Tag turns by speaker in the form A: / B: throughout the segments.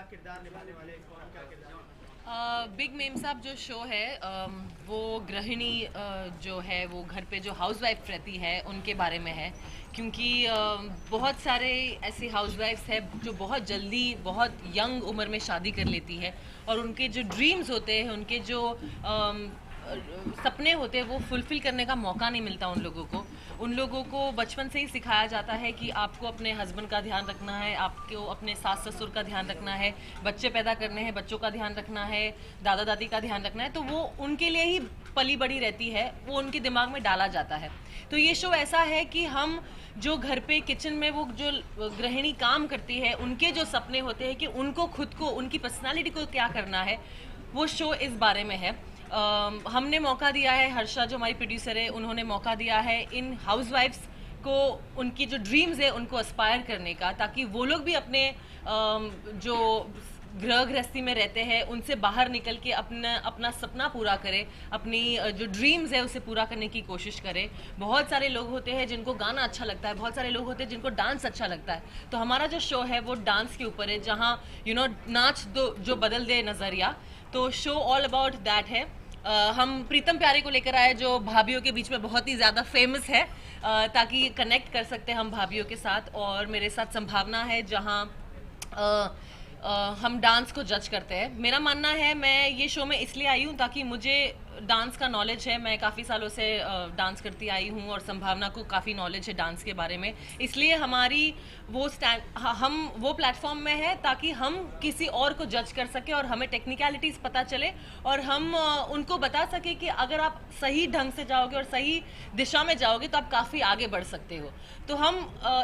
A: किरदार निभाने वाले, कौन क्या किरदार?
B: बिग मेम साहब जो शो है वो गृहिणी जो है वो घर पे जो हाउसवाइफ रहती है उनके बारे में है। क्योंकि बहुत सारे ऐसे हाउसवाइफ्स हैं जो बहुत जल्दी बहुत यंग उम्र में शादी कर लेती है और उनके जो ड्रीम्स होते हैं, उनके जो सपने होते हैं वो फुलफिल करने का मौका नहीं मिलता उन लोगों को। उन लोगों को बचपन से ही सिखाया जाता है कि आपको अपने हस्बैंड का ध्यान रखना है, आपको अपने सास ससुर का ध्यान रखना है, बच्चे पैदा करने हैं, बच्चों का ध्यान रखना है, दादा दादी का ध्यान रखना है। तो वो उनके लिए ही पली बड़ी रहती है, वो उनके दिमाग में डाला जाता है। तो ये शो ऐसा है कि हम जो घर पे किचन में वो जो गृहिणी काम करती है, उनके जो सपने होते हैं कि उनको खुद को, उनकी पर्सनालिटी को क्या करना है, वो शो इस बारे में है। हमने मौका दिया है, हर्षा जो हमारी प्रोड्यूसर है उन्होंने मौका दिया है इन हाउसवाइफ्स को उनकी जो ड्रीम्स है उनको एस्पायर करने का, ताकि वो लोग भी अपने जो गृह गृहस्थी में रहते हैं उनसे बाहर निकल के अपना सपना पूरा करें, अपनी जो ड्रीम्स है उसे पूरा करने की कोशिश करें। बहुत सारे लोग होते हैं जिनको गाना अच्छा लगता है, बहुत सारे लोग होते हैं जिनको डांस अच्छा लगता है। तो हमारा जो शो है वो डांस के ऊपर है, जहाँ नाच दो जो बदल दे नज़रिया। तो शो ऑल अबाउट दैट है। हम प्रीतम प्यारे को लेकर आए जो भाभीियों के बीच में बहुत ही ज़्यादा फेमस है, ताकि कनेक्ट कर सकते हैं हम भाभीियों के साथ। और मेरे साथ संभावना है जहाँ हम डांस को जज करते हैं। मेरा मानना है, मैं ये शो में इसलिए आई हूँ ताकि मुझे डांस का नॉलेज है, मैं काफ़ी सालों से डांस करती आई हूँ और संभावना को काफ़ी नॉलेज है डांस के बारे में। इसलिए हमारी हम वो प्लेटफॉर्म में है ताकि हम किसी और को जज कर सके और हमें टेक्निकलिटीज़ पता चले और हम उनको बता सके कि अगर आप सही ढंग से जाओगे और सही दिशा में जाओगे तो आप काफ़ी आगे बढ़ सकते हो। तो हम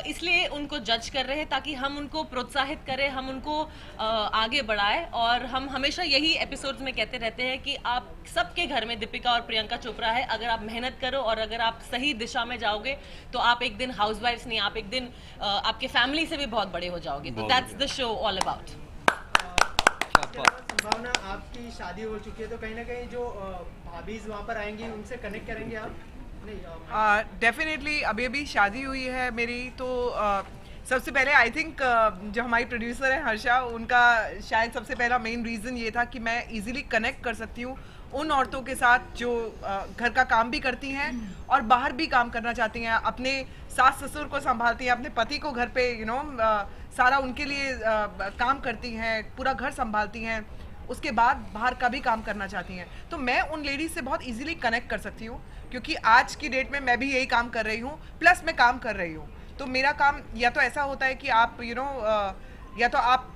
B: इसलिए उनको जज कर रहे हैं ताकि हम उनको प्रोत्साहित करें, हम उनको आगे बढ़ाएं। और हम हमेशा यही एपिसोड्स में कहते रहते हैं कि आप सबके घर में दीपिका और प्रियंका चोपड़ा है। अगर आप मेहनत करो और अगर आप सही दिशा में जाओगे तो आप एक दिन हाउसवाइफ्स नहीं, आप एक दिन आपके फैमिली से भी बहुत बड़े हो जाओगे। तो that's the show all about.
A: संभावना, आपकी शादी हो चुकी है तो कहीं ना कहीं जो भाभीज वहाँ पर आएंगी उनसे कनेक्ट करेंगे आप? नहीं,
C: डेफिनेटली अभी अभी शादी हुई है मेरी, तो सबसे पहले आई थिंक जो हमारी प्रोड्यूसर है हर्षा, उनका शायद सबसे पहला मेन रीज़न ये था कि मैं इजीली कनेक्ट कर सकती हूँ उन औरतों के साथ जो घर का काम भी करती हैं और बाहर भी काम करना चाहती हैं, अपने सास ससुर को संभालती हैं, अपने पति को घर पे सारा उनके लिए काम करती हैं, पूरा घर संभालती हैं, उसके बाद बाहर का भी काम करना चाहती हैं। तो मैं उन लेडीज से बहुत इजीली कनेक्ट कर सकती हूँ, क्योंकि आज की डेट में मैं भी यही काम कर रही हूँ, प्लस मैं काम कर रही हूँ। तो मेरा काम या तो ऐसा होता है कि आप या तो आप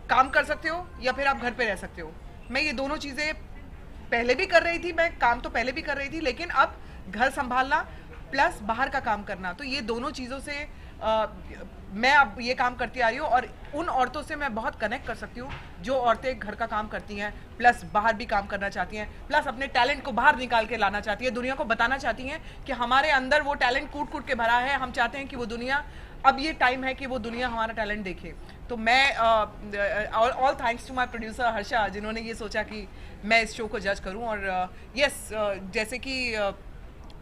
C: काम कर सकते हो या फिर आप घर पे रह सकते हो। मैं ये दोनों चीज़ें पहले भी कर रही थी, मैं काम तो पहले भी कर रही थी, लेकिन अब घर संभालना प्लस बाहर का काम करना, तो ये दोनों चीज़ों से मैं अब ये काम करती आ रही हूँ। और उन औरतों से मैं बहुत कनेक्ट कर सकती हूँ जो औरतें घर का काम करती हैं, प्लस बाहर भी काम करना चाहती हैं, प्लस अपने टैलेंट को बाहर निकाल के लाना चाहती है, दुनिया को बताना चाहती हैं कि हमारे अंदर वो टैलेंट कूट कूट के भरा है। हम चाहते हैं कि वो दुनिया, अब ये टाइम है कि वो दुनिया हमारा टैलेंट देखे। तो मैं all thanks to my producer Harsha, जिन्होंने ये सोचा कि मैं इस शो को जज करूं। और यस, जैसे कि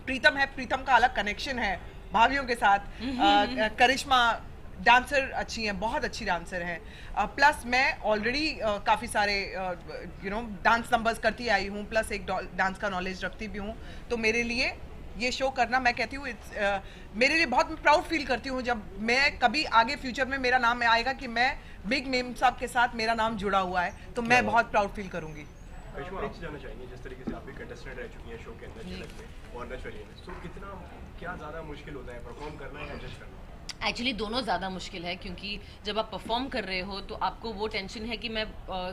C: प्रीतम है, प्रीतम का अलग कनेक्शन है भाभीियों के साथ। करिश्मा डांसर अच्छी हैं, बहुत अच्छी डांसर हैं, प्लस मैं ऑलरेडी काफ़ी सारे डांस नंबर्स करती आई हूँ, प्लस एक डांस का नॉलेज रखती भी हूँ। तो मेरे लिए ये शो करना, मैं कहती हूँ मेरे लिए बहुत प्राउड फील करती हूँ जब मैं कभी आगे फ्यूचर में मेरा नाम आएगा कि मैं बिग मेम साहब के साथ मेरा नाम जुड़ा हुआ है, तो मैं बहुत प्राउड फील करूँगी।
D: आपसे जानना चाहेंगे, जिस तरीके से आप भी कंटेस्टेंट रह चुकी हैं शो के अंदर झलक में और नशवरिये में, तो कितना क्या ज़्यादा मुश्किल होता है परफॉर्म करना या जज करना?
B: एक्चुअली दोनों ज़्यादा मुश्किल है, क्योंकि जब आप परफॉर्म कर रहे हो तो आपको वो टेंशन है कि मैं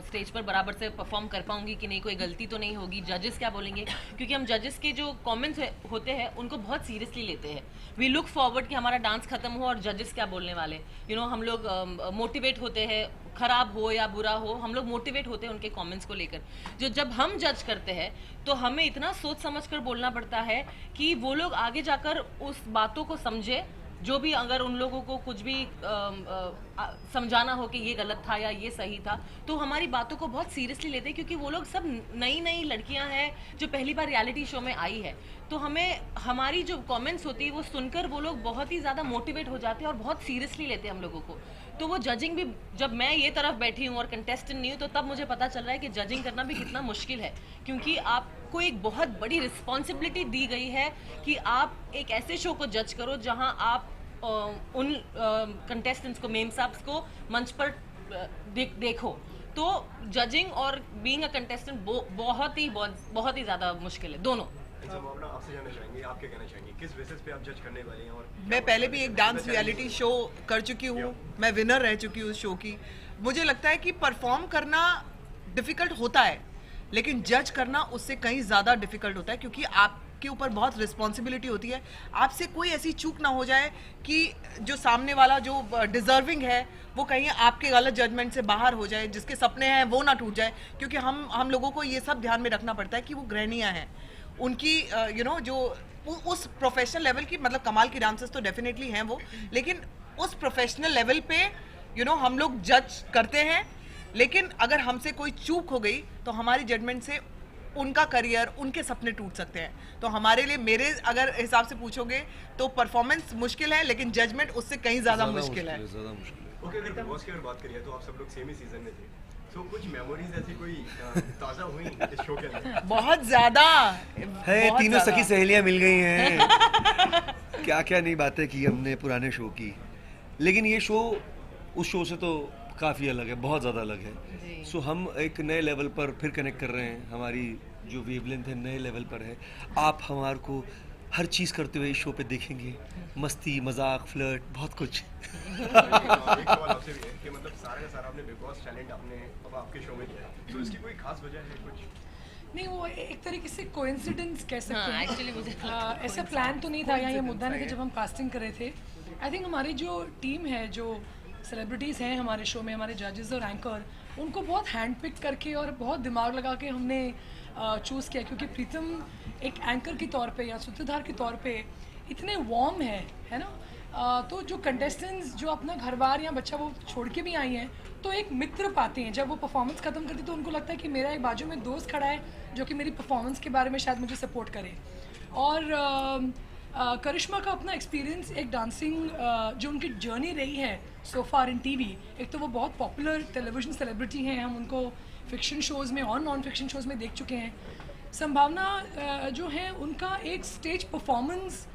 B: स्टेज पर बराबर से परफॉर्म कर पाऊंगी कि नहीं, कोई गलती तो नहीं होगी, जजेस क्या बोलेंगे। क्योंकि हम जजेस के जो कमेंट्स होते हैं उनको बहुत सीरियसली लेते हैं। वी लुक फॉरवर्ड कि हमारा डांस खत्म हो और जजेस क्या बोलने वाले। हम लोग मोटिवेट होते हैं, खराब हो या बुरा हो, हम लोग मोटिवेट होते हैं उनके कमेंट्स को लेकर। जब हम जज करते हैं तो हमें इतना सोच समझ कर बोलना पड़ता है कि वो लोग आगे जाकर उस बातों को समझे, जो भी अगर उन लोगों को कुछ भी समझाना हो कि ये गलत था या ये सही था, तो हमारी बातों को बहुत सीरियसली लेते हैं, क्योंकि वो लोग सब नई नई लड़कियां हैं जो पहली बार रियलिटी शो में आई है। तो हमें हमारी जो कमेंट्स होती है वो सुनकर वो लोग बहुत ही ज़्यादा मोटिवेट हो जाते हैं और बहुत सीरियसली लेते हैं हम लोगों को। तो वो जजिंग भी, जब मैं ये तरफ बैठी हूँ और कंटेस्टेंट नहीं हूँ, तो तब मुझे पता चल रहा है कि जजिंग करना भी कितना मुश्किल है, क्योंकि आपको एक बहुत बड़ी रिस्पॉन्सिबिलिटी दी गई है कि आप एक ऐसे शो को जज करो जहाँ आप उन कंटेस्टेंट्स को, मेम साहब को मंच पर देखो। तो जजिंग और बीइंग अ कंटेस्टेंट बहुत ही ज़्यादा मुश्किल है, दोनों।
D: संभावना आपसे जानना चाहेंगे, आप क्या कहना चाहेंगे, किस बेसिस पे आप जज करने वाले हैं? और
C: मैं पहले भी एक डांस रियलिटी शो कर चुकी हूँ, मैं विनर रह चुकी हूँ उस शो की। मुझे लगता है कि परफॉर्म करना डिफ़िकल्ट होता है, लेकिन जज करना उससे कहीं ज़्यादा डिफ़िकल्ट होता है, क्योंकि आपके ऊपर बहुत रिस्पॉन्सिबिलिटी होती है। आपसे कोई ऐसी चूक ना हो जाए कि जो सामने वाला जो डिज़र्विंग है वो कहीं आपके गलत जजमेंट से बाहर हो जाए, जिसके सपने हैं वो ना टूट जाए, क्योंकि हम लोगों को ये सब ध्यान में रखना पड़ता है कि वो गृहिणियाँ हैं, उनकी जो उस प्रोफेशनल लेवल की, मतलब कमाल की डांसर्स तो डेफिनेटली हैं वो, लेकिन उस प्रोफेशनल लेवल पे हम लोग जज करते हैं, लेकिन अगर हमसे कोई चूक हो गई तो हमारी जजमेंट से उनका करियर, उनके सपने टूट सकते हैं। तो हमारे लिए, मेरे अगर हिसाब से पूछोगे तो परफॉर्मेंस मुश्किल है, लेकिन जजमेंट उससे कहीं ज़्यादा मुश्किल है।
D: ओके, अगर बिग बॉस की अगर बात करिए तो आप सब लोग सेम ही सीजन में थे, तो कुछ मेमोरीज ऐसी कोई ताज़ा हुई इस शो के अंदर?
C: बहुत ज़्यादा
E: है, तीनों सखी सहेलियां मिल गई हैं। क्या क्या नहीं बातें की हमने पुराने शो की, लेकिन ये शो उस शो से तो काफ़ी अलग है, बहुत ज़्यादा अलग है। सो हम एक नए लेवल पर फिर कनेक्ट कर रहे हैं, हमारी जो वेवलेंथ है नए लेवल पर है। आप हमारे को हर चीज़ करते हुए इस शो पे देखेंगे, मस्ती, मजाक, फ्लर्ट, बहुत कुछ।
D: एक सवाल आपसे भी है कि मतलब सारा का सारा आपने बिग बॉस टैलेंट आपने अब आपके शो में किया, तो इसकी कोई खास वजह है कुछ?
F: नहीं, वो एक तरीके से कोइंसिडेंस कह सकते हैं।
B: एक्चुअली मुझे
F: ऐसा प्लान तो नहीं था, या ये मुद्दा नहीं था जब हम कास्टिंग कर रहे थे। आई थिंक हमारी जो टीम है, जो सेलिब्रिटीज़ हैं हमारे शो में, हमारे जजेस और एंकर, उनको बहुत हैंड पिक करके और बहुत दिमाग लगा के हमने चूज़ किया, क्योंकि प्रीतम एक एंकर के तौर पे या सूत्रधार के तौर पे इतने वार्म है ना। तो जो कंटेस्टेंट्स जो अपना घर बार या बच्चा वो छोड़ के भी आई हैं, तो एक मित्र पाते हैं। जब वो परफॉर्मेंस ख़त्म करती तो उनको लगता है कि मेरा एक बाजू में दोस्त खड़ा है जो कि मेरी परफॉर्मेंस के बारे में शायद मुझे सपोर्ट करे। और करिश्मा का अपना एक्सपीरियंस एक डांसिंग जो उनकी जर्नी रही है सो फार इन टीवी, एक तो वो बहुत पॉपुलर टेलीविज़न सेलिब्रिटी हैं, हम उनको फिक्शन शोज़ में और नॉन फिक्शन शोज़ में देख चुके हैं। संभावना जो है उनका एक स्टेज परफॉर्मेंस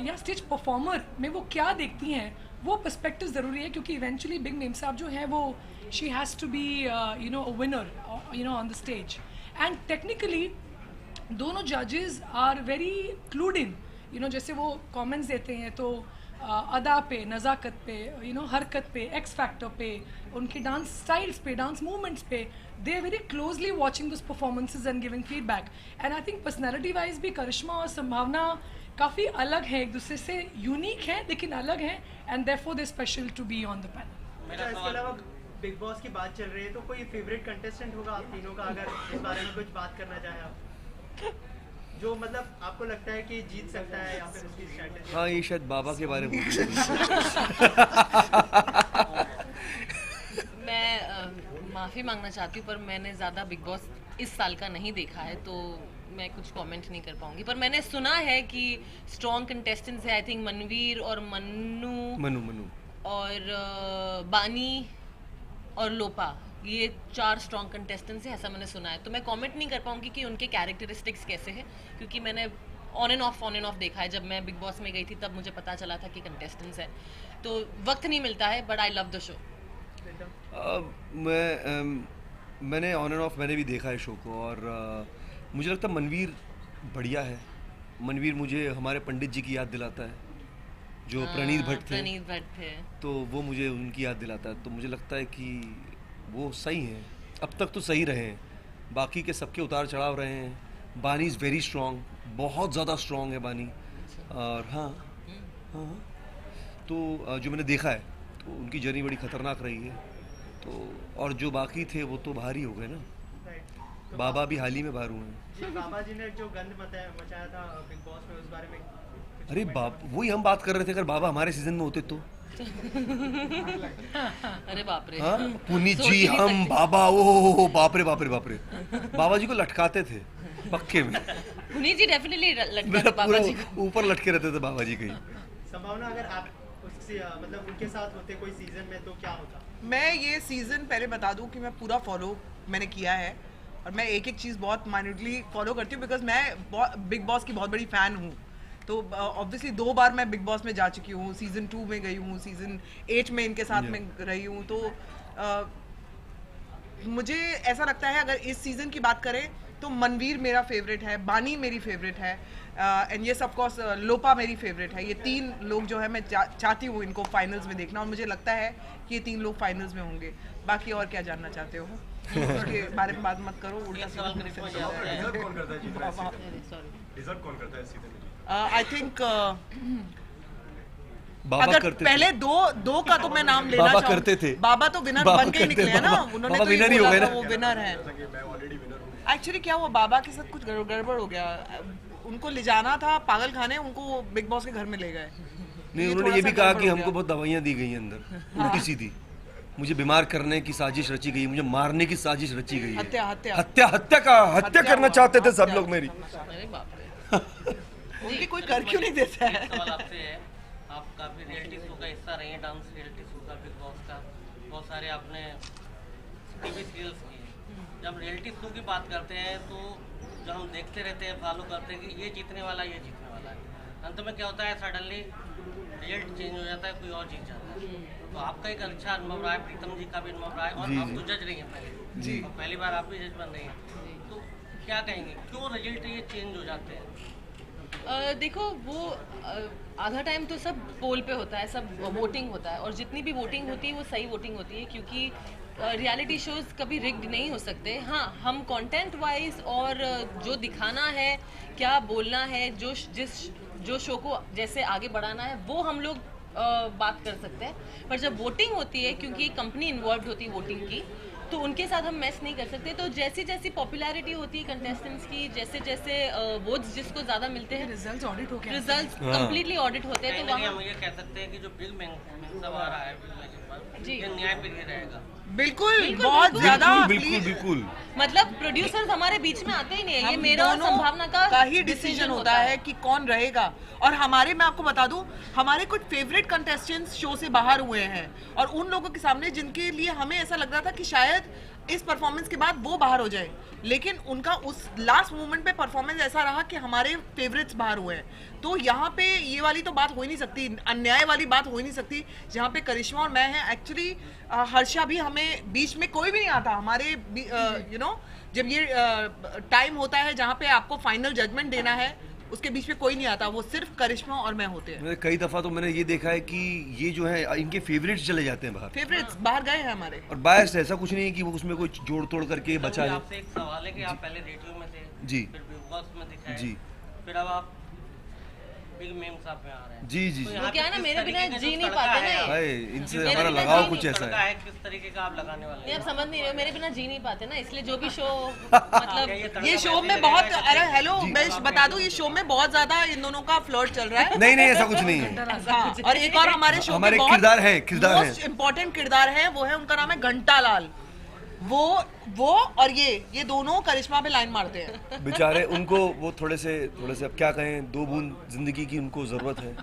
F: या स्टेज परफॉर्मर में वो क्या देखती हैं, वो पर्सपेक्टिव ज़रूरी है, क्योंकि इवेंचुअली बिग मेम साहब जो है वो she has to be a winner on the stage. And technically दोनों जजेस आर वेरी क्लूड इन, जैसे वो कमेंट्स देते हैं तो अदा पे, नज़ाकत पे, हरकत पे, एक्स फैक्टर पे, उनके डांस स्टाइल्स पे, डांस मूवमेंट्स पे, they are very closely watching this performances and giving feedback. And I think personality wise भी करिश्मा और संभावना काफ़ी अलग है, एक दूसरे से यूनिक है लेकिन अलग है, and therefore they special to be on the panel.
A: अच्छा, इसके अलावा बिग बॉस की बात चल रही है, तो कोई फेवरेट कंटेस्टेंट होगा आप तीनों का, अगर इस बारे में कुछ बात करना चाहें आप, जो मतलब आपको लगता है कि जीत सकता है, या फिर उसकी स्ट्रैटेजी?
E: हाँ, ये शायद बाबा के बारे में
B: मैं माफ़ी मांगना चाहती हूँ, पर मैंने ज़्यादा बिग बॉस इस साल का नहीं देखा है, तो मैं कुछ कमेंट नहीं कर पाऊंगी। पर मैंने सुना है कि स्ट्रॉन्ग कंटेस्टेंट्स है, आई थिंक मनवीर और मन्नू और बानी और लोपा, ये 4 स्ट्रॉन्ग कंटेस्टेंट्स हैं, ऐसा मैंने सुना है। तो मैं कमेंट नहीं कर पाऊंगी कि उनके कैरेक्टरिस्टिक्स कैसे हैं, क्योंकि मैंने ऑन एंड ऑफ देखा है। जब मैं बिग बॉस में गई थी तब मुझे पता चला था कि कंटेस्टेंट्स हैं, तो वक्त नहीं मिलता है, but I love the show.
E: मैंने ऑन एंड ऑफ मैंने भी देखा है शो को, और मुझे लगता है मनवीर बढ़िया है। मनवीर मुझे हमारे पंडित जी की याद दिलाता है, जो प्रणीत भट्ट थे, तो वो मुझे उनकी याद दिलाता है। तो मुझे लगता है कि वो सही हैं, अब तक तो सही रहे हैं, बाकी के सबके उतार चढ़ाव रहे हैं। बानी इज़ वेरी स्ट्रॉन्ग, बहुत ज़्यादा स्ट्रॉन्ग है बानी। और हाँ, तो जो मैंने देखा है तो उनकी जर्नी बड़ी ख़तरनाक रही है। तो और जो बाकी थे वो तो बाहर ही हो गए ना,
A: तो
E: बाबा भी हाल ही में बाहर हुए हैं।
A: जी, बाबा जी ने जो गंद मचाया था बिग बॉस में, उस बारे में
E: अरे वही हम बात कर रहे थे, अगर बाबा हमारे सीजन में होते तो।
B: अरे बाप रे,
E: हाँ, पुनीत जी, हम बाबा, ओ बाप रे बाप रे बाप रे, बाबा जी को लटकाते थे पक्के में।
B: पुनीत जी डेफिनेटली लटकाते बाबा जी को,
E: ऊपर लटके रहते थे बाबा जी कहीं।
A: संभावना, अगर आप उस मतलब उनके साथ होते कोई सीजन में तो क्या होता?
C: मैं ये सीज़न पहले बता दूं कि मैं पूरा फॉलो मैंने किया है और मैं एक एक चीज़ बहुत माइन्यूटली फॉलो करती हूँ बिकॉज मैं बिग बॉस की बहुत बड़ी फ़ैन हूँ। तो ऑब्वियसली 2 बार मैं बिग बॉस में जा चुकी हूँ, सीज़न 2 में गई हूँ, सीज़न 8 में इनके साथ में रही हूँ। तो मुझे ऐसा लगता है अगर इस सीज़न की बात करें तो मनवीर मेरा फेवरेट है, बानी मेरी फेवरेट है एंड येस ऑफ कोर्स लोपा मेरी फेवरेट है। ये 3 लोग जो है मैं चाहती हूँ इनको फाइनल्स में देखना और मुझे लगता है कि ये 3 लोग फाइनल्स में होंगे। बाकी और क्या जानना चाहते हो उसके बारे में बात मत करो, उल्टा
D: डिजर्व कौन करता है जीत रहा है इस सीजन? डिजर्व कौन करता है इस सीजन में?
C: आई थिंक
E: बाबा
C: अगर
E: करते
C: पहले दो का तो मैं नाम लेना
E: बाबा
C: चाहूँ।
E: करते थे।
C: बाबा तो विनर
E: बाबा
C: बन के ही
E: करते
C: निकले हैं ना,
E: बाबा-
C: उन्होंने
E: बाबा
C: तो ये
E: winner ही
C: बोला
E: हो गए
C: था
E: ना।
C: वो विनर है।
D: जैसा कि मैं ऑलरेडी विनर हूँ।
C: एक्चुअली क्या हुआ, बाबा के साथ कुछ गड़बड़ हो गया, उनको ले जाना था पागल खाने, उनको बिग बॉस के घर में ले गए।
E: नहीं,
C: ये
E: उन्होंने
C: थोड़ा
E: ये
C: सा
E: भी कहा
C: गड़बड़
E: कि
C: हो
E: हमको
C: गया।
E: बहुत दवाइयाँ दी गई हैं अंदर, उल्टी सीधी। मुझे बीमार करने की साजिश रची गई, मुझे मारने की साजिश रची गई है।
C: हत्या हत्या
E: हत्या करना
C: हुआ,
E: चाहते थे सब
C: हत्या।
E: लोग मेरी।
B: अरे बाप रे।
C: उनकी कोई कर क्यों नहीं देता है?
G: सवाल आपसे है, आप काफ़ी रियलिटी शो का हिस्सा रही हैं, डांस रियलिटी शो का, बिग बॉस का, बहुत सारे आपने टीवी सीरियल्स किए। जब रियलिटी शो की बात करते हैं तो जो हम देखते रहते हैं, फॉलो करते हैं कि ये जीतने वाला है, ये जीतने वाला है, अंत में क्या होता है, सडनली रिजल्ट चेंज हो जाता है, कोई और जीत जाता है। तो आपका एक अच्छा अनुभव रहा है, प्रीतम जी का भी अनुभव रहा है और आप तो जज रही हैं पहले
E: जी।
G: और पहली बार आप भी जज बन रही हैं, तो क्या कहेंगे, क्यों रिजल्ट ये चेंज हो जाते हैं?
B: देखो वो आधा टाइम तो सब पोल पे होता है, सब वोटिंग होता है और जितनी भी वोटिंग होती है वो सही वोटिंग होती है क्योंकि रियलिटी शोज कभी रिग्ड नहीं हो सकते। हाँ, हम कंटेंट वाइज और जो दिखाना है, क्या बोलना है, जो शो को जैसे आगे बढ़ाना है वो हम लोग बात कर सकते हैं, पर जब वोटिंग होती है क्योंकि कंपनी इन्वॉल्व होती है वोटिंग की, तो उनके साथ हम मैच नहीं कर सकते। तो जैसी जैसी पॉपुलैरिटी होती है कंटेस्टेंट्स की, जैसे जैसे वोट्स जिसको ज़्यादा मिलते हैं,
F: रिजल्ट्स ऑडिट हो गए,
B: रिजल्ट्स कंप्लीटली ऑडिट होते हैं।
G: कहीं
B: तो
G: ना कहीं
B: वहाँ
G: हम ये कह सकते हैं कि जो बिग सब आ रहा है बिग मैजिक पर,
B: जी।
G: ये न्याय प्रिय रहेगा।
C: बिल्कुल,
B: बिल्कुल,
C: बहुत
B: बिल्कुल,
C: ज्यादा
E: बिल्कुल बिल्कुल।
B: मतलब प्रोड्यूसर्स हमारे बीच में आते ही नहीं है, ये
C: हम
B: मेरा और
C: दोनों
B: संभावना
C: का ही
B: decision
C: डिसीजन होता है कि कौन रहेगा। और हमारे, मैं आपको बता दूं, हमारे कुछ फेवरेट कंटेस्टेंट्स शो से बाहर हुए हैं और उन लोगों के सामने जिनके लिए हमें ऐसा लग रहा था कि शायद इस परफॉर्मेंस के बाद वो बाहर हो जाए, लेकिन उनका उस लास्ट मोमेंट पे परफॉर्मेंस ऐसा रहा कि हमारे फेवरेट्स बाहर हुए हैं। तो यहाँ पे ये वाली तो बात हो ही नहीं सकती, अन्याय वाली बात हो ही नहीं सकती जहाँ पे करिश्मा और मैं हैं। एक्चुअली हर्षा भी, हमें बीच में कोई भी नहीं आता हमारे, जब ये टाइम होता है जहाँ पे आपको फाइनल जजमेंट देना है, उसके बीच में कोई नहीं आता, वो सिर्फ करिश्मा और मैं होते हैं।
E: कई दफा तो मैंने ये देखा है कि ये जो है इनके फेवरेट्स चले जाते हैं बाहर,
C: फेवरेट्स बाहर गए हैं हमारे।
E: और बायस ऐसा कुछ नहीं है कि वो उसमें कोई जोड़ तोड़ करके बचा
G: अभी
E: है।
G: आपसे एक सवाल है कि आप पहले रेडियो में थे,
E: जी।
G: फिर बिग बॉस में दिखाए,
E: जी।
G: फिर अब आप बिग मेम साहब में आ रहे हैं।
E: जी जी
G: तो
E: जी।
G: यहाँ
B: वो क्या है
G: पे
B: ना,
G: किस
B: मेरे
G: तरीके
B: बिना
G: का जो
B: जी नहीं
G: तड़का
B: पाते ना
G: है,
B: ये।
E: हाय, इनसे
B: मेरे
E: हमारा
B: बिना
E: लगाव
B: जी
E: कुछ
B: नहीं
E: ऐसा
G: तड़का
E: है।
G: है, किस तरीके का आप लगाने वाले
B: नहीं,
G: हैं?
B: आप समझ नहीं रहे हो, मेरे बिना जी नहीं पाते ना, इसलिए जो भी शो मतलब
C: ये शो में बहुत, अरे हेलो, मैं बता दूं, ये शो में बहुत ज्यादा इन दोनों का फ्लर्ट चल रहा है।
E: नहीं नहीं, ऐसा कुछ नहीं है।
C: हाँ, और एक और हमारे शो
E: हमारे
C: में बहुत
E: किरदार हैं।
C: मोस्ट इम्पोर्टेंट किरदार है, वो है, उनका नाम है घंटा लाल। वो और ये दोनों करिश्मा पे लाइन मारते हैं।
E: बेचारे उनको वो थोड़े से अब क्या कहें, 2 बूंद जिंदगी की उनको ज़रूरत है।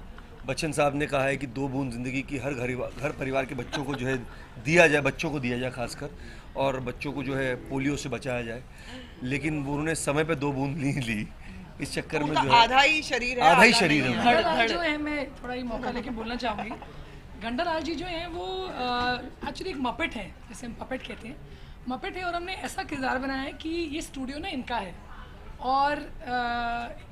E: बच्चन साहब ने कहा है कि 2 बूंद जिंदगी की हर परिवार के बच्चों को जो है दिया जाए, बच्चों को दिया जाए खासकर, और बच्चों को जो है पोलियो से बचाया जाए, लेकिन वो उन्होंने समय पे 2 बूंद नहीं ली। इस चक्कर में
C: उनका
E: जो है
C: आधा ही शरीर है,
E: आधा ही
C: आधा
E: शरीर
C: नहीं
E: है।
F: गंडालाल जो है, मैं थोड़ा ही मौका लेके बोलना चाहूँगी, गंडालाल जी जो हैं वो एक्चुअली एक मपेट है, जैसे हम पपेट कहते हैं, मपेट है, और हमने ऐसा किरदार बनाया है कि ये स्टूडियो ना इनका है और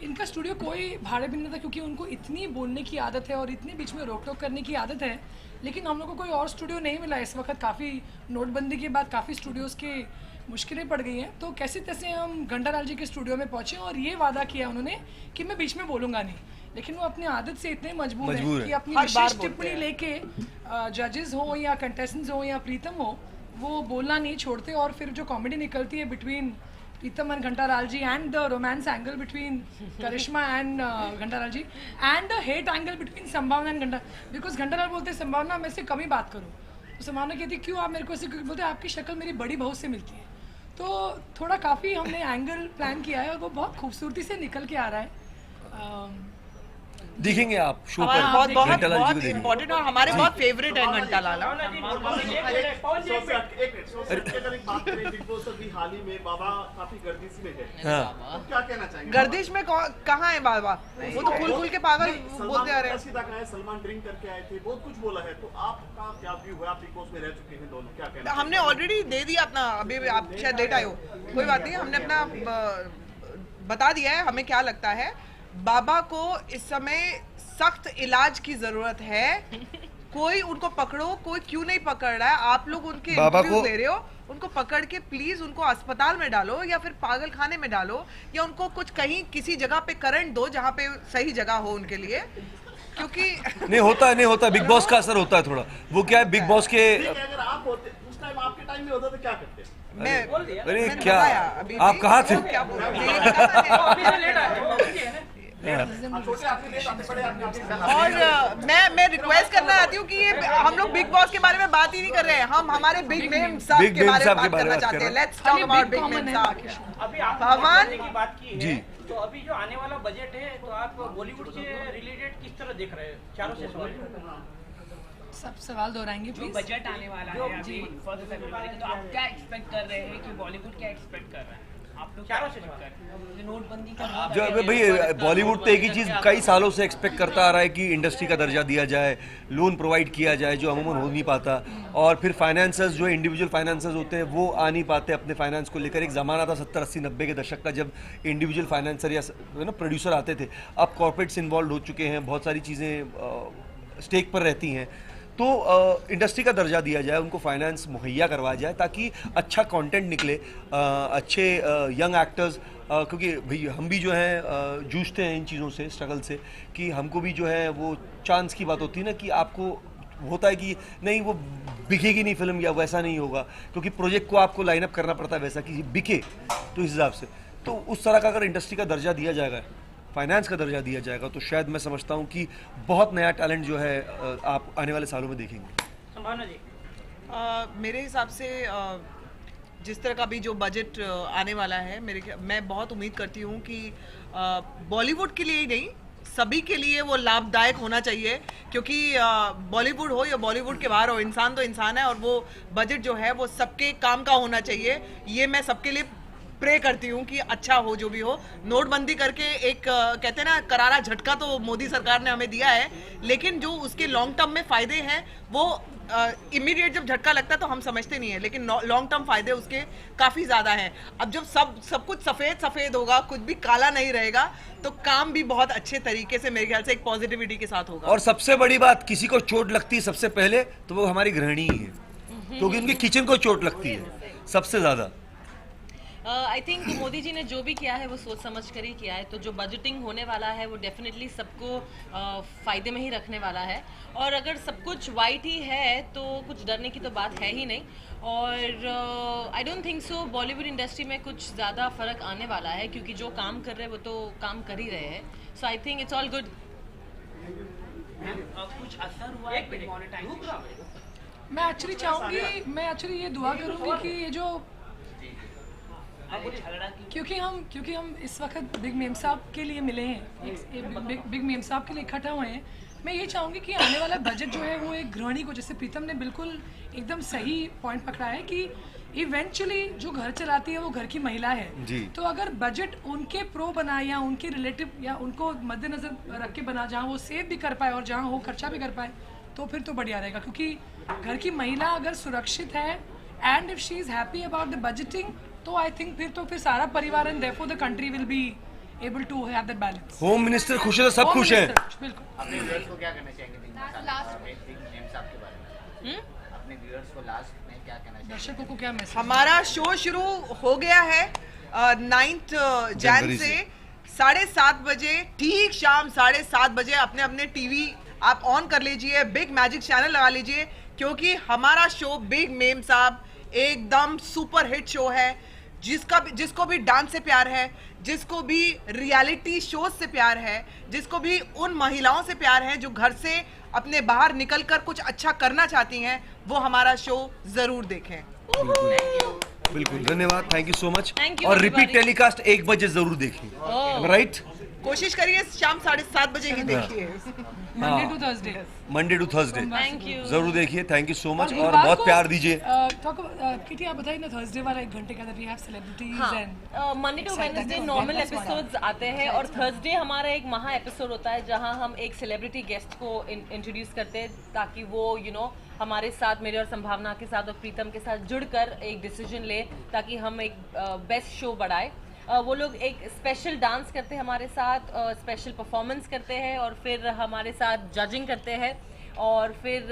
F: इनका स्टूडियो कोई भाड़े भी नहीं था क्योंकि उनको इतनी बोलने की आदत है और इतने बीच में रोक टोक करने की आदत है, लेकिन हम लोग को कोई और स्टूडियो नहीं मिला इस वक्त। काफ़ी नोटबंदी के बाद काफ़ी स्टूडियोज़ के मुश्किलें पड़ गई हैं, तो कैसे तैसे हम गंडालाल जी के स्टूडियो में पहुँचे और ये वादा किया उन्होंने कि मैं बीच में बोलूँगा नहीं, लेकिन वो अपनी आदत से इतने मजबूर है कि अपनी
C: हर बार
F: विशेष टिप्पणी लेके जजेस हो या कंटेस्टेंट्स हो या प्रीतम हो, वो बोलना नहीं छोड़ते, और फिर जो कॉमेडी निकलती है between Pritam and Ghantalal ji, and the romance angle between Karishma and Ghantalal ji, and the hate angle between Sambhavna and Ghanta, because Ghantalal बोलते हैं संभावना मैं से कम ही बात करूँ, तो संभावना कहती है क्यों आप मेरे को ऐसे बोलते, आपकी शक्ल मेरी बड़ी बहू से मिलती है। तो थोड़ा काफ़ी हमने एंगल प्लान किया है और वो बहुत खूबसूरती से निकल के आ रहा है।
E: दिखेंगे आप शो
C: हमारा
E: पर,
C: बहुत बहुत
E: घंटालाल जी को
C: बहुत
E: देखेंगे।
C: इम्पोर्टेंट और हमारे बहुत फेवरेट है घंटालाल।
H: अगर एक बात करें बिग बॉस अभी हाल ही में बाबा काफी गर्दिश में है,
E: हाँ।
H: तो क्या कहना चाहेंगे?
C: गर्दिश में कहाँ है बाबा? वो तो खुल के पागल बोलते आ रहे हैं।
H: सीधा कहा है सलमान ड्रिंक करके आए थे, बहुत कुछ बोला है, तो आपका क्या व्यू है? आप बिग बॉस में रह चुके हैं दोनों, क्या कहना?
C: हमने ऑलरेडी दे दिया अपना, अभी आप शायद लेट आए हो, कोई बात नहीं, हमने अपना बता दिया है हमें क्या लगता है। बाबा को इस समय सख्त इलाज की जरूरत है। कोई उनको पकड़ो, कोई क्यों नहीं पकड़ रहा है? आप लोग उनके इंटरव्यू ले रहे हो, उनको पकड़ के प्लीज उनको अस्पताल में डालो या फिर पागल खाने में डालो, या उनको कुछ कहीं किसी जगह पे करंट दो जहाँ पे सही जगह हो उनके लिए, क्योंकि
E: नहीं होता बिग बॉस का असर होता है थोड़ा। वो क्या है, बिग बॉस के
H: अगर आप होते उस टाइम, आपके टाइम में होता तो क्या करते?
E: अरे क्या आप कहाँ थे?
C: क्या बोल रहे और मैं रिक्वेस्ट करना चाहती हूँ कि ये हम लोग बिग बॉस के बारे में बात ही नहीं कर रहे हैं, हम हमारे बिग मेम साहब के बारे में बात करना चाहते हैं। Let's talk about big ma'am साहब।
I: अभी आपने
C: भगवान
I: की बात की
E: जी।
I: है, तो अभी जो आने वाला बजट है, तो आप बॉलीवुड से रिलेटेड किस तरह देख रहे हैं? चारों से सवाल।
F: सब सवाल दोहराएंगे
J: जो
F: प्लीज।
J: बजट आने वाला है अभी फर्स्ट फरवरी का, तो आप क्या एक्सपेक्ट कर रहे हैं कि बॉलीवुड क्या एक्सपेक्ट कर रहा है? आप लोग
I: चारों से
J: नोटबंदी का
E: जो भाई बॉलीवुड तो एक ही चीज़ कई सालों से एक्सपेक्ट करता आ रहा है कि इंडस्ट्री का दर्जा दिया जाए, लोन प्रोवाइड किया जाए जो अमूमन हो नहीं पाता, और फिर फाइनेंसर्स जो इंडिविजुअल फाइनेंसर्स होते हैं वो आ नहीं पाते अपने फाइनेंस को लेकर। एक ज़माना था 70, 80, 90 के दशक का जब इंडिविजुअल फाइनेंसर या प्रोड्यूसर आते थे। अब कॉर्पोरेट्स इन्वॉल्व हो चुके हैं, बहुत सारी चीज़ें स्टेक पर रहती हैं, तो इंडस्ट्री का दर्जा दिया जाए, उनको फाइनेंस मुहैया करवाया जाए ताकि अच्छा कंटेंट निकले, अच्छे यंग एक्टर्स, क्योंकि भाई हम भी जो हैं जूझते हैं इन चीज़ों से, स्ट्रगल से, कि हमको भी जो है वो चांस की बात होती है ना, कि आपको होता है कि नहीं वो बिकेगी नहीं फिल्म या वैसा नहीं होगा, क्योंकि प्रोजेक्ट को आपको लाइन अप करना पड़ता है वैसा कि बिके, तो इस हिसाब से तो उस तरह का अगर इंडस्ट्री का दर्जा दिया जाएगा, फाइनेंस का दर्जा दिया जाएगा, तो शायद मैं समझता हूँ कि बहुत नया टैलेंट जो है आप आने वाले सालों में देखेंगे।
I: संभावना जी।
C: मेरे हिसाब से जिस तरह का भी जो बजट आने वाला है, मैं बहुत उम्मीद करती हूँ कि बॉलीवुड के लिए ही नहीं, सभी के लिए वो लाभदायक होना चाहिए, क्योंकि बॉलीवुड हो या बॉलीवुड के बाहर हो, इंसान तो इंसान है, और वो बजट जो है वो सबके काम का होना चाहिए। ये मैं सबके लिए प्रे करती हूँ कि अच्छा हो जो भी हो। नोटबंदी करके एक कहते हैं ना करारा झटका तो मोदी सरकार ने हमें दिया है, लेकिन जो उसके लॉन्ग टर्म में फायदे हैं वो इमीडिएट जब झटका लगता है तो हम समझते नहीं है, लेकिन लॉन्ग टर्म फायदे उसके काफी ज्यादा हैं। अब जब सब कुछ सफेद सफेद होगा, कुछ भी काला नहीं रहेगा, तो काम भी बहुत अच्छे तरीके से मेरे ख्याल से एक पॉजिटिविटी के साथ होगा।
E: और सबसे बड़ी बात, किसी को चोट लगती है सबसे पहले तो वो हमारी गृहिणी ही है, क्योंकि उनकी किचन को चोट लगती है सबसे ज्यादा।
B: आई थिंक मोदी जी ने जो भी किया है वो सोच समझ कर ही किया है, तो जो बजटिंग होने वाला है वो डेफिनेटली सबको फ़ायदे में ही रखने वाला है, और अगर सब कुछ वाइट ही है तो कुछ डरने की तो बात है ही नहीं। और I don't think so Bollywood industry में कुछ ज़्यादा फ़र्क आने वाला है, क्योंकि जो काम कर रहे हैं वो तो काम कर ही रहे हैं, so I think it's all good.
J: कुछ असर हुआ है मोनेटाइजेशन?
F: मैं एक्चुअली चाहूँगी, मैं एक्चुअली ये दुआ करूँगी कि ये जो क्योंकि हम इस वक्त बिग मेम साहब के लिए मिले हैं, बिग मेम साहब के लिए इकट्ठा हुए हैं, मैं ये चाहूँगी कि आने वाला बजट जो है वो एक गृहिणी को, जैसे प्रीतम ने बिल्कुल एकदम सही पॉइंट पकड़ा है कि इवेंचुअली जो घर चलाती है वो घर की महिला है
E: जी।
F: तो अगर बजट उनके प्रो बना या उनके रिलेटिव या उनको मद्देनजर रख के बना, जहाँ वो सेव भी कर पाए और जहाँ वो खर्चा भी कर पाए, तो फिर तो बढ़िया रहेगा। क्योंकि घर की महिला अगर सुरक्षित है and if she is happy about the budgeting, तो आई थिंक फिर सारा परिवार and therefore the country will be able to have that balance.
E: Home minister खुश है तो सब खुश हैं।
F: बिल्कुल।
K: अपने व्यूअर्स को क्या कहना चाहेंगे बिग मेम साहब के बारे में? अपने व्यूअर्स को लास्ट में क्या कहना चाहेंगे?
F: दर्शकों को क्या मैसेज?
C: हमारा शो शुरू हो गया है 9 जनवरी से 7:30 बजे, ठीक शाम 7:30 बजे अपने अपने टीवी आप ऑन कर लीजिए, बिग मैजिक चैनल लगा लीजिए, क्योंकि हमारा शो बिग मेम साहब एकदम सुपर हिट शो है। जिसको भी डांस से प्यार है, जिसको भी रियलिटी शोज से प्यार है, जिसको भी उन महिलाओं से प्यार है जो घर से अपने बाहर निकलकर कुछ अच्छा करना चाहती हैं, वो हमारा शो जरूर देखें।
E: बिल्कुल, धन्यवाद, thank you so much.
B: Thank you,
E: और रिपीट
B: everybody.
E: टेलीकास्ट 1 बजे जरूर देखें, राइट?
C: कोशिश करिए शाम 7:30 बजे ही देखिए।
F: Monday to Thursday.
E: Monday to Thursday
B: thank you.
E: जरूर देखिए। थैंक यू सो मच और
F: गुरुवार
E: बहुत
F: को,
E: प्यार दीजिए।
F: किटी आप बताइए ना, थर्सडे वाला 1 घंटे के अंदर we have celebrities and
B: Monday to Wednesday normal episodes आते हैं और थर्सडे हमारा एक महा एपिसोड होता है जहां हम एक सेलिब्रिटी गेस्ट को इंट्रोड्यूस करते हैं ताकि वो हमारे साथ, मेरे और संभावना के साथ और प्रीतम के साथ जुड़कर एक डिसीजन ले ताकि हम एक बेस्ट शो बढ़ाए। वो लोग एक स्पेशल डांस करते हैं हमारे साथ, स्पेशल परफॉर्मेंस करते हैं और फिर हमारे साथ जजिंग करते हैं और फिर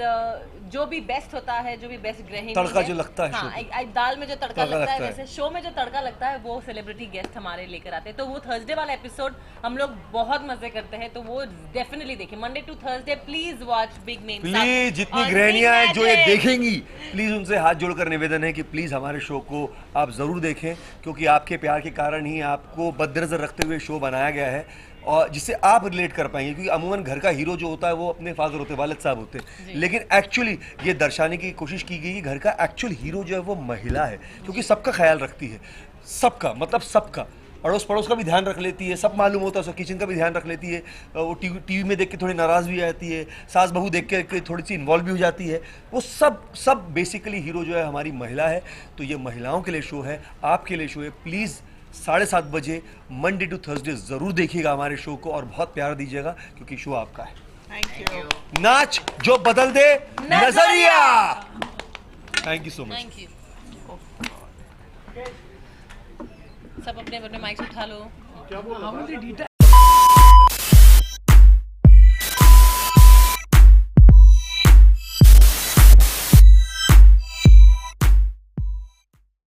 B: जो भी बेस्ट होता है, जो भी बेस्ट ग्रहिणी
E: तड़का जो लगता है,
B: हाँ, दाल में जो तड़का लगता है वैसे शो में जो तड़का लगता है वो सेलिब्रिटी गेस्ट हमारे लेकर आते हैं। तो वो थर्सडे वाला एपिसोड हम लोग बहुत मजे करते हैं, तो वो डेफिनेटली देखिए। Monday to Thursday please watch big name.
E: Please जितनी गृहिणियां हैं जो ये देखेंगी, प्लीज उनसे हाथ जोड़कर निवेदन है कि प्लीज हमारे शो को आप जरूर देखें, क्योंकि आपके प्यार के कारण ही आपको मद्देनजर रखते हुए शो बनाया गया है और जिससे आप रिलेट कर पाएंगे। क्योंकि अमूमन घर का हीरो जो होता है वो अपने फादर होते, वालिद साहब होते, लेकिन एक्चुअली ये दर्शाने की कोशिश की गई कि घर का एक्चुअल हीरो जो है वो महिला है, क्योंकि सबका ख्याल रखती है, सबका मतलब सबका, अड़ोस पड़ोस का भी ध्यान रख लेती है, सब मालूम होता है उसका, किचन का भी ध्यान रख लेती है, वो टीवी में देख के थोड़ी नाराज़ भी आती है, सास बहू देख के थोड़ी सी इन्वॉल्व भी हो जाती है, वो सब बेसिकली हीरो जो है हमारी महिला है। तो ये महिलाओं के लिए शो है, आपके लिए शो है। प्लीज़ 7:30 बजे मंडे टू थर्सडे ज़रूर देखिएगा हमारे शो को और बहुत प्यार दीजिएगा, क्योंकि शो आपका है।
C: Thank you.
E: नाच जो बदल दे नजरिया। Thank you so much.
B: Thank you. सब अपने अपने माइक उठा लो।
H: क्या बोल रहा
F: हाउ विल दे